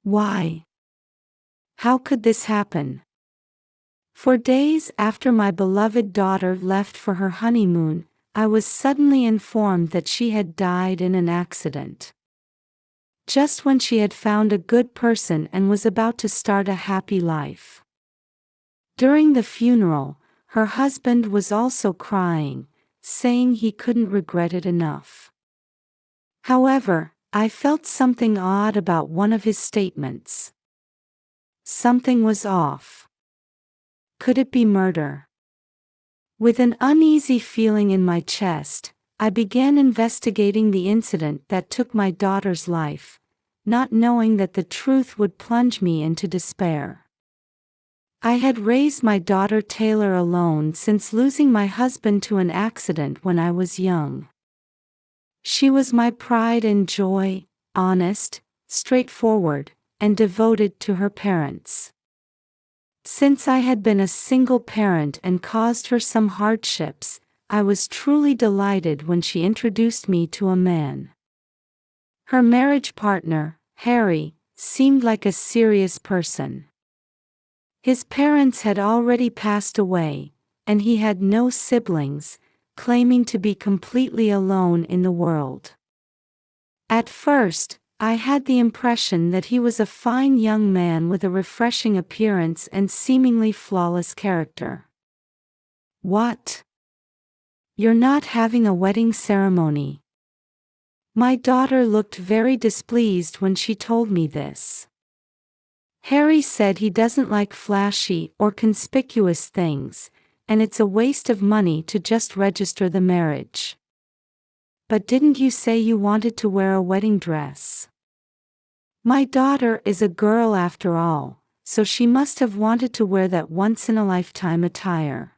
Why? How could this happen? For days after my beloved daughter left for her honeymoon, I was suddenly informed that she had died in an accident. Just when she had found a good person and was about to start a happy life. During the funeral, her husband was also crying, saying he couldn't regret it enough. However, I felt something odd about one of his statements. Something was off. Could it be murder? With an uneasy feeling in my chest, I began investigating the incident that took my daughter's life, not knowing that the truth would plunge me into despair. I had raised my daughter Taylor alone since losing my husband to an accident when I was young. She was my pride and joy, honest, straightforward, and devoted to her parents. Since I had been a single parent and caused her some hardships, I was truly delighted when she introduced me to a man. Her marriage partner, Harry, seemed like a serious person. His parents had already passed away, and he had no siblings, claiming to be completely alone in the world. At first, I had the impression that he was a fine young man with a refreshing appearance and seemingly flawless character. What? You're not having a wedding ceremony? My daughter looked very displeased when she told me this. Harry said he doesn't like flashy or conspicuous things, and it's a waste of money to just register the marriage. But didn't you say you wanted to wear a wedding dress? My daughter is a girl after all, so she must have wanted to wear that once-in-a-lifetime attire.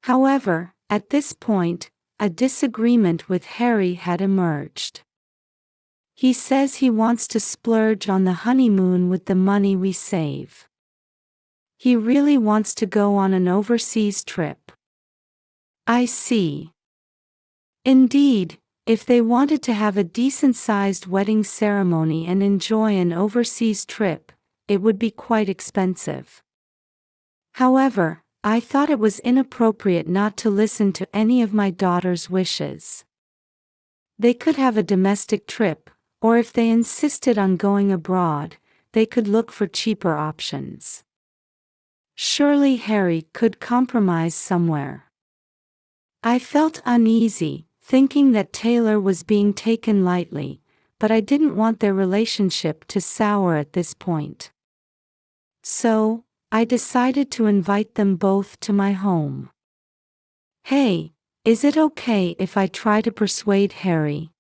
However, at this point, a disagreement with Harry had emerged. He says he wants to splurge on the honeymoon with the money we save. He really wants to go on an overseas trip. I see. Indeed, if they wanted to have a decent-sized wedding ceremony and enjoy an overseas trip, it would be quite expensive. However, I thought it was inappropriate not to listen to any of my daughter's wishes. They could have a domestic trip, or if they insisted on going abroad, they could look for cheaper options. Surely Harry could compromise somewhere. I felt uneasy, thinking that Taylor was being taken lightly, but I didn't want their relationship to sour at this point. So, I decided to invite them both to my home. Hey, is it okay if I try to persuade Harry?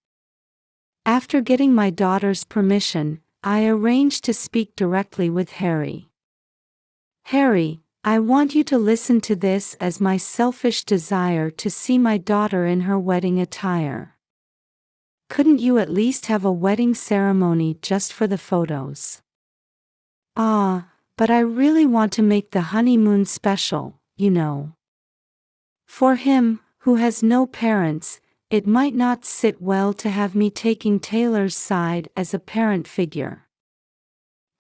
After getting my daughter's permission, I arranged to speak directly with Harry. Harry, I want you to listen to this as my selfish desire to see my daughter in her wedding attire. Couldn't you at least have a wedding ceremony just for the photos? But I really want to make the honeymoon special, you know. For him, who has no parents, it might not sit well to have me taking Taylor's side as a parent figure.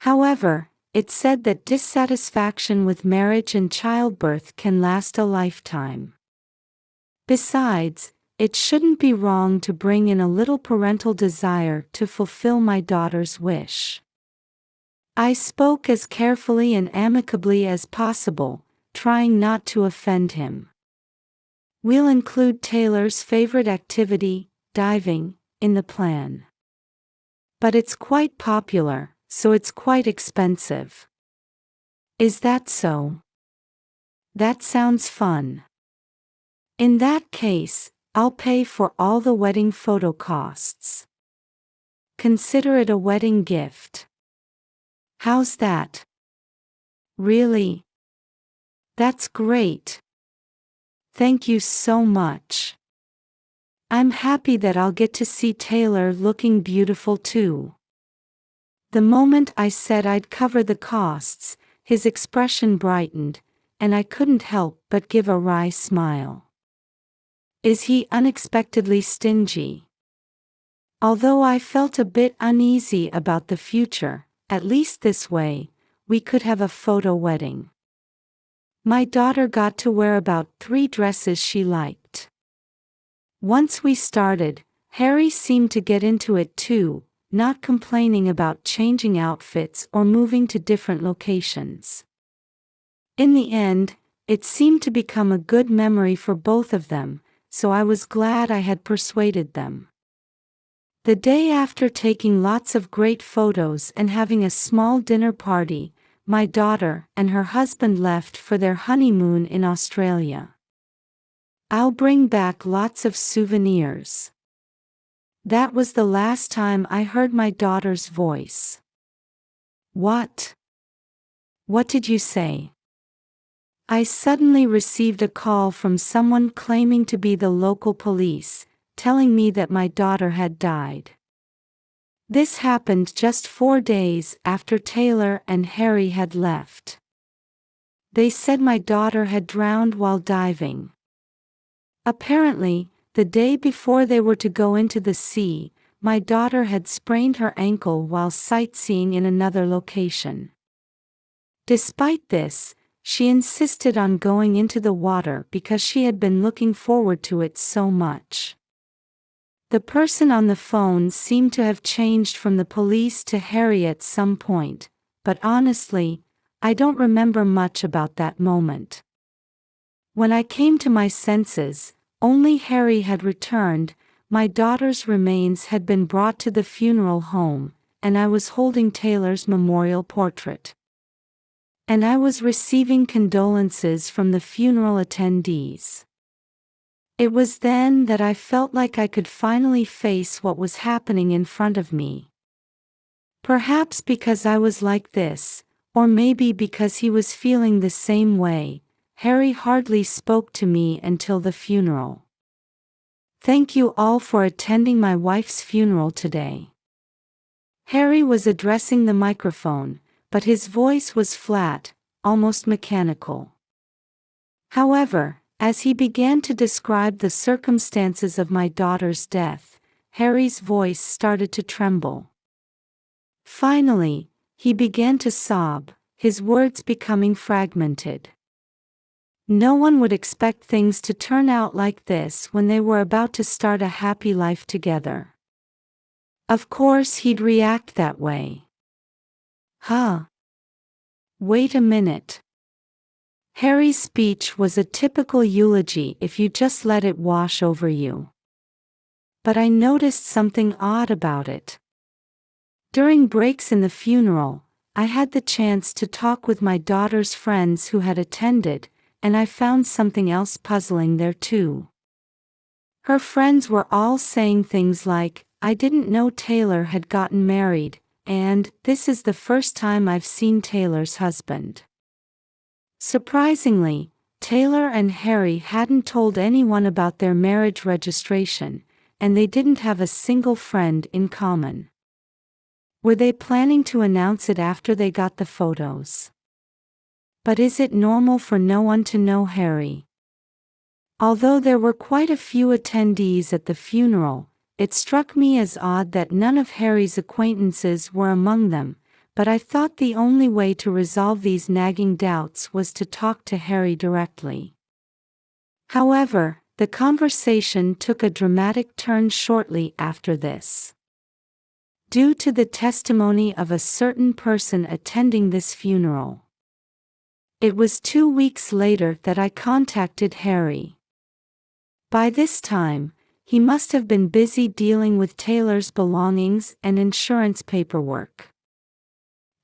However, it's said that dissatisfaction with marriage and childbirth can last a lifetime. Besides, it shouldn't be wrong to bring in a little parental desire to fulfill my daughter's wish. I spoke as carefully and amicably as possible, trying not to offend him. We'll include Taylor's favorite activity, diving, in the plan. But it's quite popular, so it's quite expensive. Is that so? That sounds fun. In that case, I'll pay for all the wedding photo costs. Consider it a wedding gift. How's that? Really? That's great. Thank you so much. I'm happy that I'll get to see Taylor looking beautiful too. The moment I said I'd cover the costs, his expression brightened, and I couldn't help but give a wry smile. Is he unexpectedly stingy? Although I felt a bit uneasy about the future, At least this way, we could have a photo wedding. My daughter got to wear about 3 dresses she liked. Once we started, Harry seemed to get into it too, not complaining about changing outfits or moving to different locations. In the end, it seemed to become a good memory for both of them, so I was glad I had persuaded them. The day after taking lots of great photos and having a small dinner party, my daughter and her husband left for their honeymoon in Australia. I'll bring back lots of souvenirs. That was the last time I heard my daughter's voice. What? What did you say? I suddenly received a call from someone claiming to be the local police, telling me that my daughter had died. This happened just 4 days after Taylor and Harry had left. They said my daughter had drowned while diving. Apparently, the day before they were to go into the sea, my daughter had sprained her ankle while sightseeing in another location. Despite this, she insisted on going into the water because she had been looking forward to it so much. The person on the phone seemed to have changed from the police to Harry at some point, but honestly, I don't remember much about that moment. When I came to my senses, only Harry had returned, my daughter's remains had been brought to the funeral home, and I was holding Taylor's memorial portrait. And I was receiving condolences from the funeral attendees. It was then that I felt like I could finally face what was happening in front of me. Perhaps because I was like this, or maybe because he was feeling the same way, Harry hardly spoke to me until the funeral. Thank you all for attending my wife's funeral today. Harry was addressing the microphone, but his voice was flat, almost mechanical. However, as he began to describe the circumstances of my daughter's death, Harry's voice started to tremble. Finally, he began to sob, his words becoming fragmented. No one would expect things to turn out like this when they were about to start a happy life together. Of course he'd react that way. Huh? Wait a minute. Harry's speech was a typical eulogy if you just let it wash over you. But I noticed something odd about it. During breaks in the funeral, I had the chance to talk with my daughter's friends who had attended, and I found something else puzzling there too. Her friends were all saying things like, "I didn't know Taylor had gotten married," and "This is the first time I've seen Taylor's husband." Surprisingly, Taylor and Harry hadn't told anyone about their marriage registration, and they didn't have a single friend in common. Were they planning to announce it after they got the photos? But is it normal for no one to know Harry? Although there were quite a few attendees at the funeral, it struck me as odd that none of Harry's acquaintances were among them, but I thought the only way to resolve these nagging doubts was to talk to Harry directly. However, the conversation took a dramatic turn shortly after this. Due to the testimony of a certain person attending this funeral. It was 2 weeks later that I contacted Harry. By this time, he must have been busy dealing with Taylor's belongings and insurance paperwork.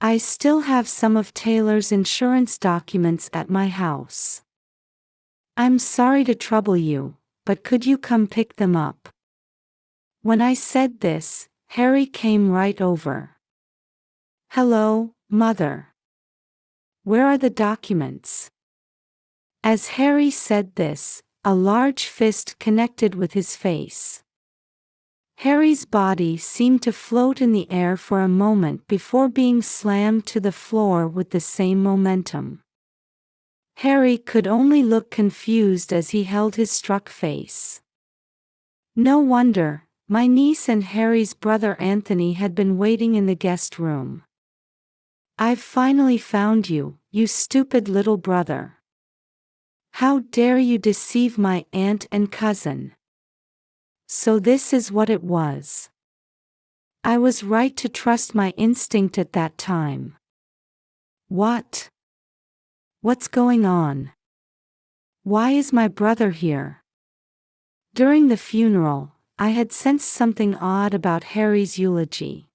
I still have some of Taylor's insurance documents at my house. I'm sorry to trouble you, but could you come pick them up? When I said this, Harry came right over. Hello, Mother. Where are the documents? As Harry said this, a large fist connected with his face. Harry's body seemed to float in the air for a moment before being slammed to the floor with the same momentum. Harry could only look confused as he held his struck face. No wonder, my niece and Harry's brother Anthony had been waiting in the guest room. I've finally found you, you stupid little brother. How dare you deceive my aunt and cousin? So this is what it was. I was right to trust my instinct at that time. What? What's going on? Why is my brother here? During the funeral, I had sensed something odd about Harry's eulogy.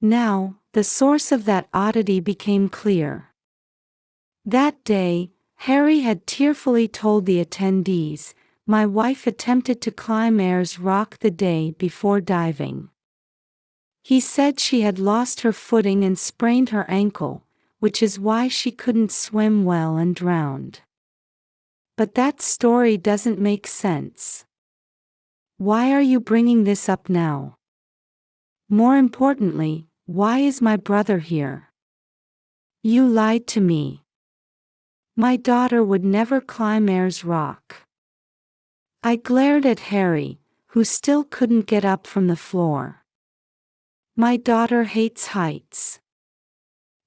Now, the source of that oddity became clear. That day, Harry had tearfully told the attendees, "My wife attempted to climb Ayers Rock the day before diving. He said she had lost her footing and sprained her ankle, which is why she couldn't swim well and drowned." But that story doesn't make sense. Why are you bringing this up now? More importantly, why is my brother here? You lied to me. My daughter would never climb Ayers Rock. I glared at Harry, who still couldn't get up from the floor. My daughter hates heights.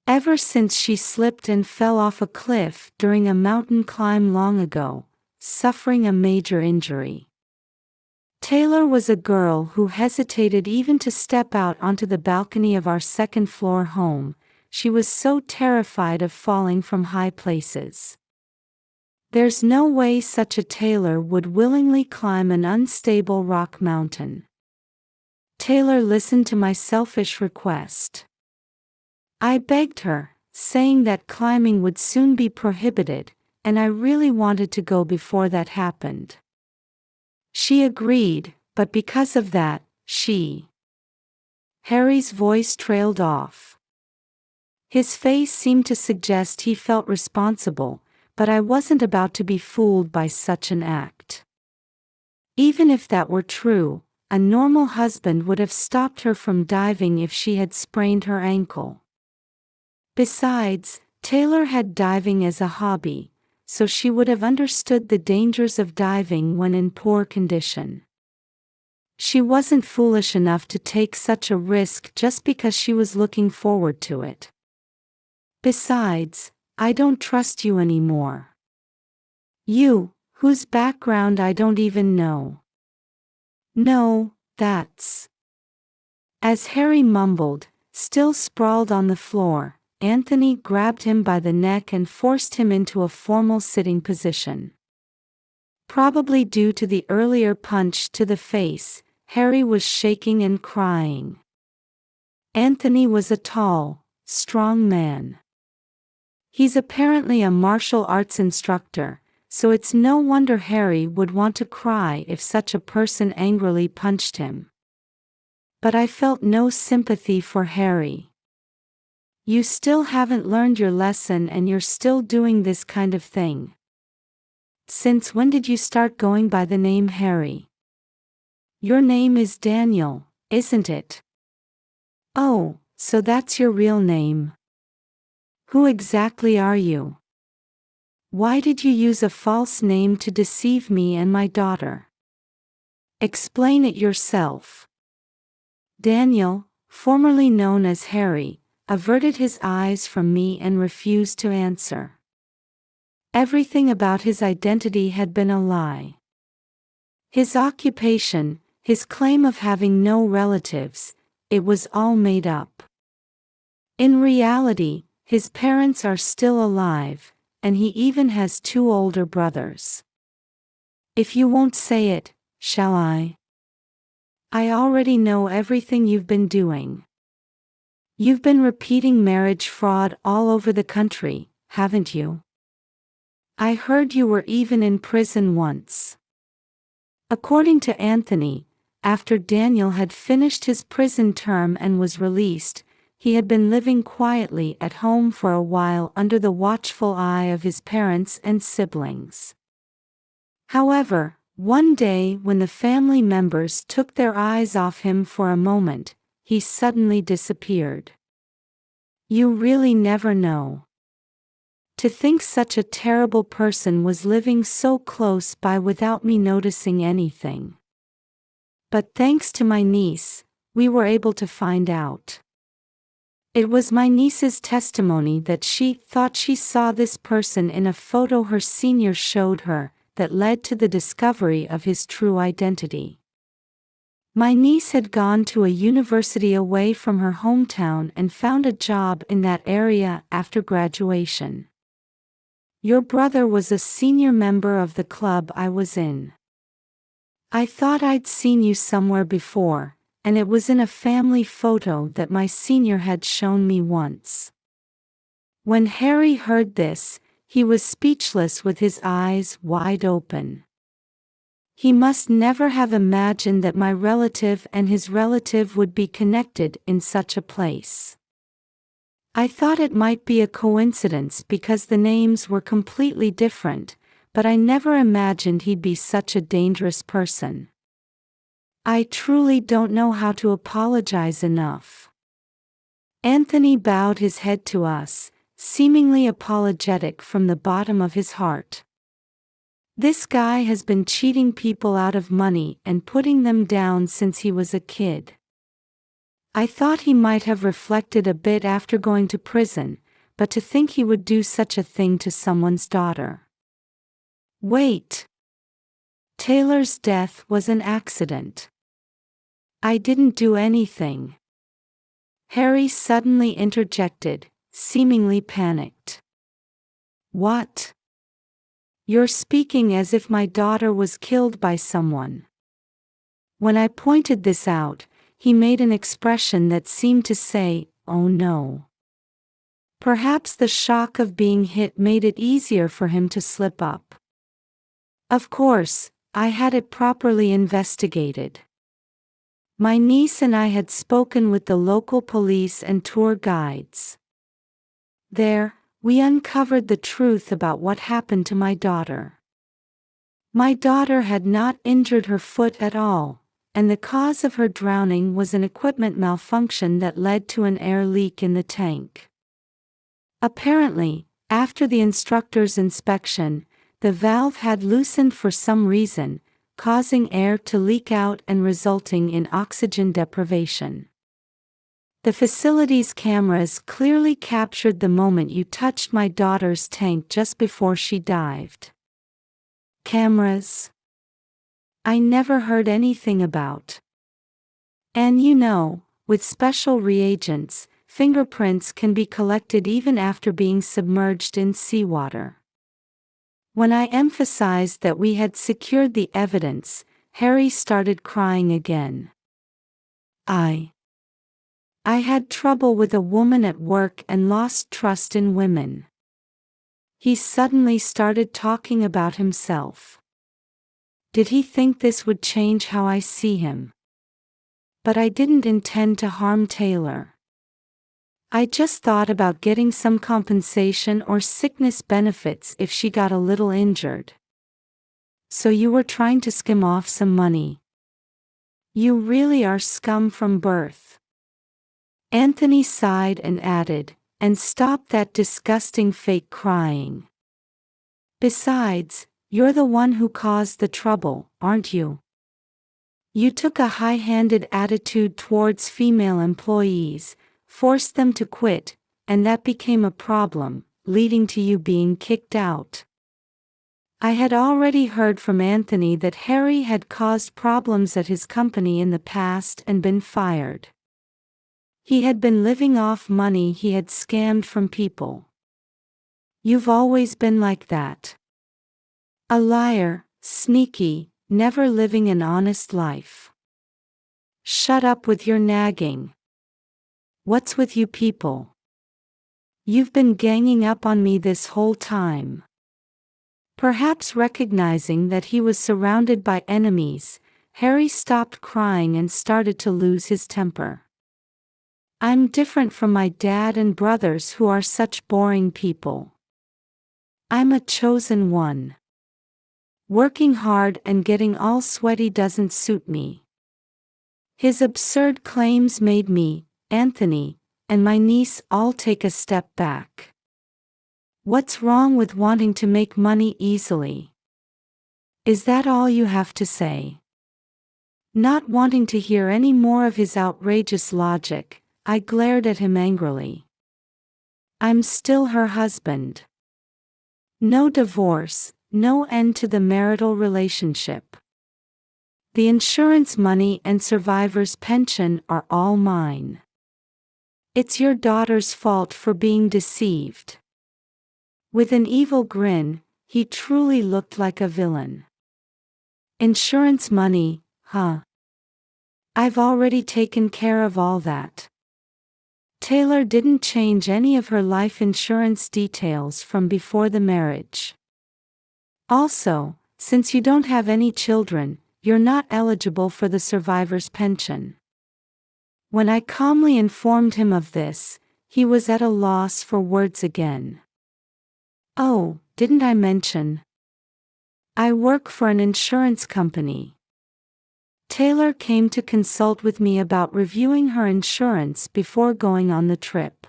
Ever since she slipped and fell off a cliff during a mountain climb long ago, suffering a major injury. Taylor was a girl who hesitated even to step out onto the balcony of our second-floor home. She was so terrified of falling from high places. There's no way such a Taylor would willingly climb an unstable rock mountain. Taylor listened to my selfish request. I begged her, saying that climbing would soon be prohibited, and I really wanted to go before that happened. She agreed, but because of that, Harry's voice trailed off. His face seemed to suggest he felt responsible, but I wasn't about to be fooled by such an act. Even if that were true, a normal husband would have stopped her from diving if she had sprained her ankle. Besides, Taylor had diving as a hobby, so she would have understood the dangers of diving when in poor condition. She wasn't foolish enough to take such a risk just because she was looking forward to it. Besides, I don't trust you anymore. You, whose background I don't even know. No, that's... As Harry mumbled, still sprawled on the floor, Anthony grabbed him by the neck and forced him into a formal sitting position. Probably due to the earlier punch to the face, Harry was shaking and crying. Anthony was a tall, strong man. He's apparently a martial arts instructor, so it's no wonder Harry would want to cry if such a person angrily punched him. But I felt no sympathy for Harry. You still haven't learned your lesson and you're still doing this kind of thing. Since when did you start going by the name Harry? Your name is Daniel, isn't it? Oh, so that's your real name. Who exactly are you? Why did you use a false name to deceive me and my daughter? Explain it yourself. Daniel, formerly known as Harry, averted his eyes from me and refused to answer. Everything about his identity had been a lie. His occupation, his claim of having no relatives, it was all made up. In reality, his parents are still alive, and he even has 2 older brothers. If you won't say it, shall I? I already know everything you've been doing. You've been repeating marriage fraud all over the country, haven't you? I heard you were even in prison once. According to Anthony, after Daniel had finished his prison term and was released, he had been living quietly at home for a while under the watchful eye of his parents and siblings. However, one day when the family members took their eyes off him for a moment, he suddenly disappeared. You really never know. To think such a terrible person was living so close by without me noticing anything. But thanks to my niece, we were able to find out. It was my niece's testimony that she thought she saw this person in a photo her senior showed her that led to the discovery of his true identity. My niece had gone to a university away from her hometown and found a job in that area after graduation. Your brother was a senior member of the club I was in. I thought I'd seen you somewhere before, and it was in a family photo that my senior had shown me once. When Harry heard this, he was speechless with his eyes wide open. He must never have imagined that my relative and his relative would be connected in such a place. I thought it might be a coincidence because the names were completely different, but I never imagined he'd be such a dangerous person. I truly don't know how to apologize enough. Anthony bowed his head to us, seemingly apologetic from the bottom of his heart. This guy has been cheating people out of money and putting them down since he was a kid. I thought he might have reflected a bit after going to prison, but to think he would do such a thing to someone's daughter. Wait. Taylor's death was an accident. I didn't do anything. Harry suddenly interjected, seemingly panicked. What? You're speaking as if my daughter was killed by someone. When I pointed this out, he made an expression that seemed to say, "Oh no." Perhaps the shock of being hit made it easier for him to slip up. Of course, I had it properly investigated. My niece and I had spoken with the local police and tour guides. There, we uncovered the truth about what happened to my daughter. My daughter had not injured her foot at all, and the cause of her drowning was an equipment malfunction that led to an air leak in the tank. Apparently, after the instructor's inspection, the valve had loosened for some reason, causing air to leak out and resulting in oxygen deprivation. The facility's cameras clearly captured the moment you touched my daughter's tank just before she dived. Cameras? I never heard anything about. And you know, with special reagents, fingerprints can be collected even after being submerged in seawater. When I emphasized that we had secured the evidence, Harry started crying again. I had trouble with a woman at work and lost trust in women. He suddenly started talking about himself. Did he think this would change how I see him? But I didn't intend to harm Taylor. I just thought about getting some compensation or sickness benefits if she got a little injured. So you were trying to skim off some money. You really are scum from birth. Anthony sighed and added, and stop that disgusting fake crying. Besides, you're the one who caused the trouble, aren't you? You took a high-handed attitude towards female employees, forced them to quit, and that became a problem, leading to you being kicked out. I had already heard from Anthony that Harry had caused problems at his company in the past and been fired. He had been living off money he had scammed from people. You've always been like that. A liar, sneaky, never living an honest life. Shut up with your nagging. What's with you people? You've been ganging up on me this whole time. Perhaps recognizing that he was surrounded by enemies, Harry stopped crying and started to lose his temper. I'm different from my dad and brothers who are such boring people. I'm a chosen one. Working hard and getting all sweaty doesn't suit me. His absurd claims made me, Anthony, and my niece all take a step back. What's wrong with wanting to make money easily? Is that all you have to say? Not wanting to hear any more of his outrageous logic, I glared at him angrily. I'm still her husband. No divorce, no end to the marital relationship. The insurance money and survivor's pension are all mine. It's your daughter's fault for being deceived. With an evil grin, he truly looked like a villain. Insurance money, huh? I've already taken care of all that. Taylor didn't change any of her life insurance details from before the marriage. Also, since you don't have any children, you're not eligible for the survivor's pension. When I calmly informed him of this, he was at a loss for words again. Oh, didn't I mention? I work for an insurance company. Taylor came to consult with me about reviewing her insurance before going on the trip.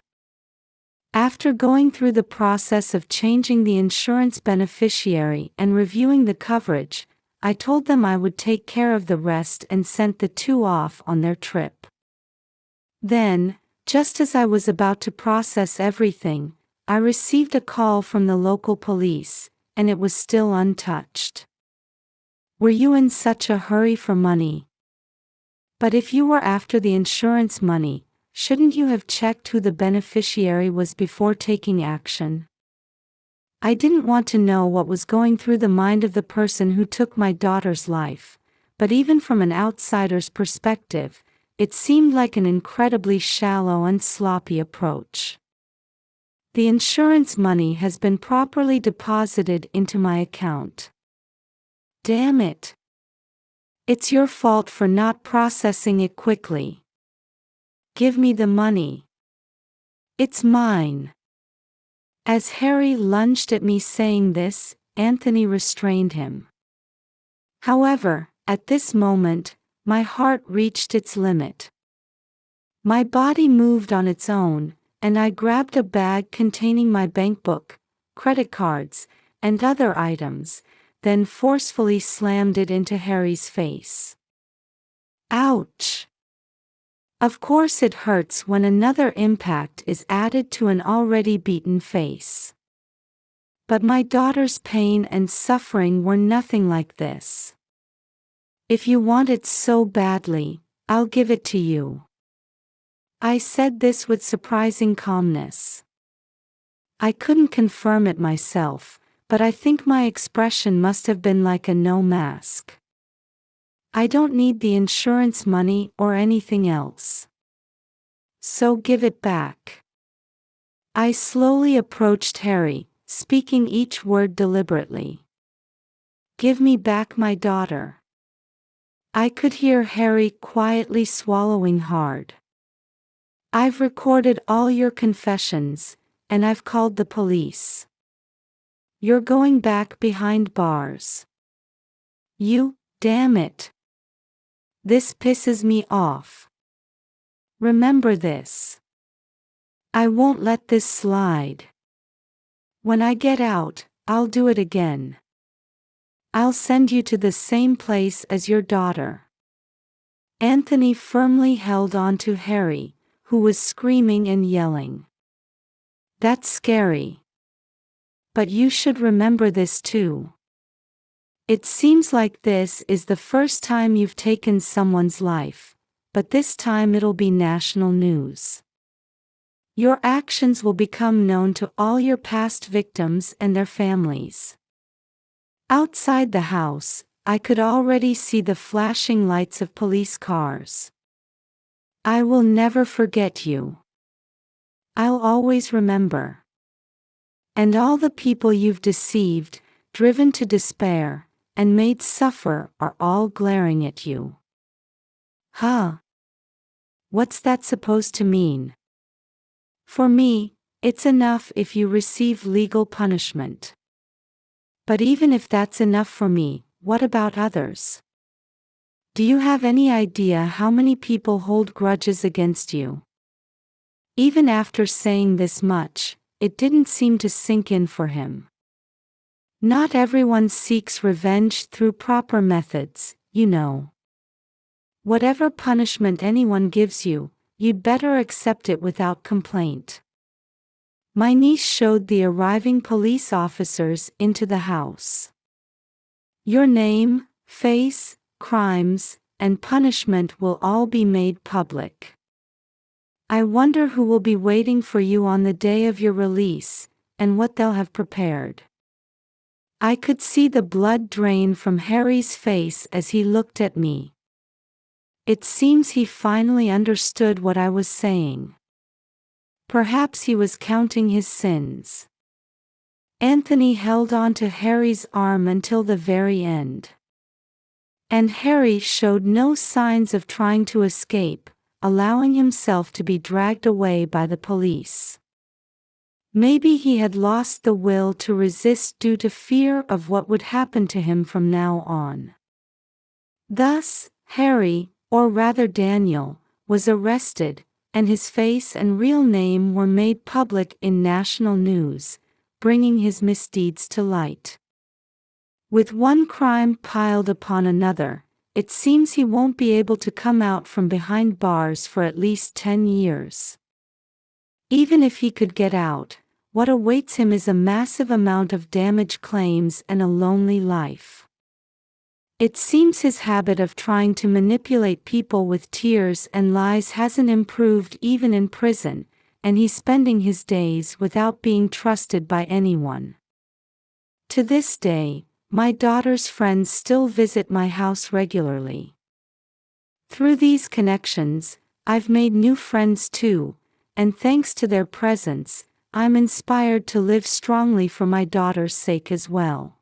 After going through the process of changing the insurance beneficiary and reviewing the coverage, I told them I would take care of the rest and sent the two off on their trip. Then, just as I was about to process everything, I received a call from the local police, and it was still untouched. Were you in such a hurry for money? But if you were after the insurance money, shouldn't you have checked who the beneficiary was before taking action? I didn't want to know what was going through the mind of the person who took my daughter's life, but even from an outsider's perspective, it seemed like an incredibly shallow and sloppy approach. The insurance money has been properly deposited into my account. Damn it. It's your fault for not processing it quickly. Give me the money. It's mine. As Harry lunged at me saying this, Anthony restrained him. However, at this moment, my heart reached its limit. My body moved on its own, and I grabbed a bag containing my bank book, credit cards, and other items, then forcefully slammed it into Harry's face. Ouch! Of course it hurts when another impact is added to an already beaten face. But my daughter's pain and suffering were nothing like this. If you want it so badly, I'll give it to you. I said this with surprising calmness. I couldn't confirm it myself, but I think my expression must have been like a no mask. I don't need the insurance money or anything else. So give it back. I slowly approached Harry, speaking each word deliberately. Give me back my daughter. I could hear Harry quietly swallowing hard. I've recorded all your confessions, and I've called the police. You're going back behind bars. You, damn it. This pisses me off. Remember this. I won't let this slide. When I get out, I'll do it again. I'll send you to the same place as your daughter. Anthony firmly held on to Harry, who was screaming and yelling. That's scary. But you should remember this too. It seems like this is the first time you've taken someone's life, but this time it'll be national news. Your actions will become known to all your past victims and their families. Outside the house, I could already see the flashing lights of police cars. I will never forget you. I'll always remember. And all the people you've deceived, driven to despair, and made suffer are all glaring at you. Huh? What's that supposed to mean? For me, it's enough if you receive legal punishment. But even if that's enough for me, what about others? Do you have any idea how many people hold grudges against you? Even after saying this much, it didn't seem to sink in for him. Not everyone seeks revenge through proper methods, you know. Whatever punishment anyone gives you, you'd better accept it without complaint. My niece showed the arriving police officers into the house. Your name, face, crimes, and punishment will all be made public. I wonder who will be waiting for you on the day of your release, and what they'll have prepared. I could see the blood drain from Harry's face as he looked at me. It seems he finally understood what I was saying. Perhaps he was counting his sins. Anthony held on to Harry's arm until the very end. And Harry showed no signs of trying to escape, allowing himself to be dragged away by the police. Maybe he had lost the will to resist due to fear of what would happen to him from now on. Thus, Harry, or rather Daniel, was arrested, and his face and real name were made public in national news, bringing his misdeeds to light. With one crime piled upon another, it seems he won't be able to come out from behind bars for at least 10 years. Even if he could get out, what awaits him is a massive amount of damage claims and a lonely life. It seems his habit of trying to manipulate people with tears and lies hasn't improved even in prison, and he's spending his days without being trusted by anyone. To this day, my daughter's friends still visit my house regularly. Through these connections, I've made new friends too, and thanks to their presence, I'm inspired to live strongly for my daughter's sake as well.